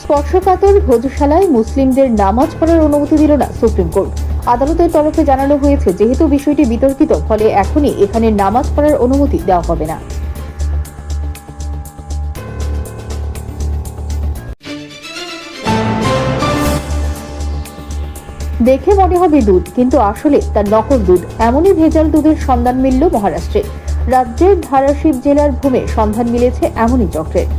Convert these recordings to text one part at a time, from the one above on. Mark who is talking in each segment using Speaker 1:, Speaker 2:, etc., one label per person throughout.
Speaker 1: স্পর্শকাতর ভোজশালায় মুসলিমদের নামাজ পড়ার অনুমতি দিল না সুপ্রিম কোর্ট। আদালতের তরফে জানানো হয়েছে, যেহেতু বিষয়টি বিতর্কিত, ফলে এখনই এখানে নামাজ পড়ার অনুমতি দেওয়া হবে না। দেখে মনে হবে দুধ, কিন্তু আসলে তার নকল দুধ। এমনই ভেজাল দুধের সন্ধান মিলল মহারাষ্ট্রে। রাজ্যের ধারাশিব জেলার ভূমে সন্ধান মিলেছে এমনই চক্রের।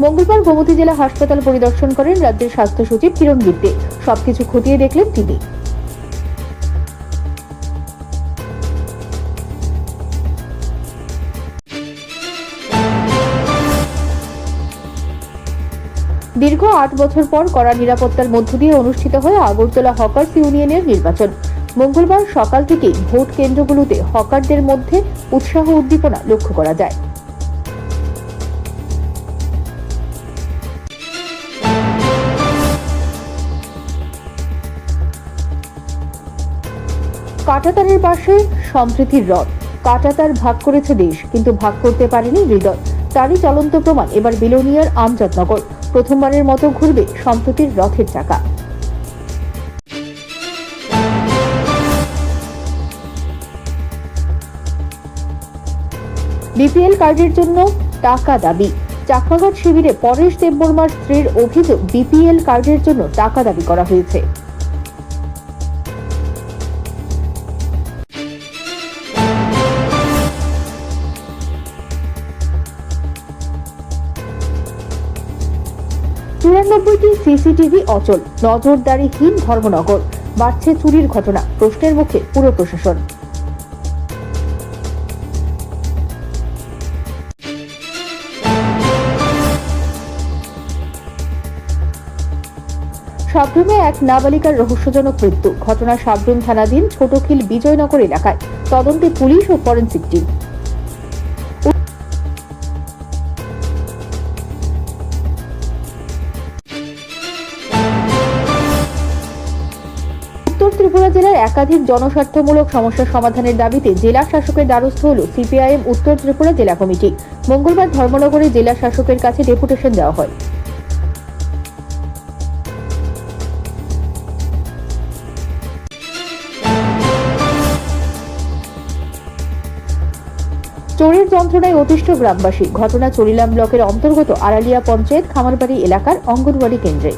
Speaker 1: মঙ্গলবার গোমতী জেলা হাসপাতাল পরিদর্শন করেন রাজ্যের স্বাস্থ্য সচিব কিরণ গিত্তে। সবকিছু খতিয়ে দেখলেন তিনি। দীর্ঘ 8 বছর পর কড়া নিরাপত্তার মধ্য দিয়ে অনুষ্ঠিত হয় আগরতলা হকার্স ইউনিয়নের নির্বাচন। মঙ্গলবার সকাল থেকেই ভোট কেন্দ্রগুলোতে হকারদের মধ্যে উৎসাহ উদ্দীপনা লক্ষ্য করা যায়। কাঁটাতারের পাশে সম্প্রীতির রথ। কাঁটাতার ভাগ করেছে দেশ, কিন্তু ভাগ করতে পারেনি হৃদয়। তারই চলন্ত প্রমাণ এবার বিলোনিয়ার আমজাদনগর। প্রথমবারের মতো ঘুরবে সম্প্রীতির রথের চাকা। বিপিএল কার্ডের জন্য টাকা দাবি। চাকমাঘাট শিবিরে পরেশ দেববর্মার স্ত্রীর অভিযোগ, বিপিএল কার্ডের জন্য টাকা দাবি করা হয়েছে। চুরানব্বইটি সিসিটিভি অচল। নজরদারিহীন ধর্মনগর। বাড়ছে চুরির ঘটনা। প্রশ্নের মুখে পুরো প্রশাসন। সাবরুমে এক নাবালিকার রহস্যজনক মৃত্যু। ঘটনা সাবরুম থানাধীন ছোটখিল বিজয়নগর এলাকায়। তদন্তে পুলিশ ও ফরেনসিক টিম। উত্তর ত্রিপুরা জেলার একাধিক জনস্বার্থমূলক সমস্যা সমাধানের দাবিতে জেলা শাসকের দ্বারস্থ হল সিপিআইএম উত্তর ত্রিপুরা জেলা কমিটি। মঙ্গলবার ধর্মনগরে জেলা শাসকের কাছে ডেপুটেশন দেওয়া হয়। চোরের যন্ত্রণায় অতিষ্ঠ গ্রামবাসী। ঘটনা চরিলাম ব্লকের অন্তর্গত আড়ালিয়া পঞ্চায়েত খামারবাড়ি এলাকার অঙ্গনওয়াড়ি কেন্দ্রে।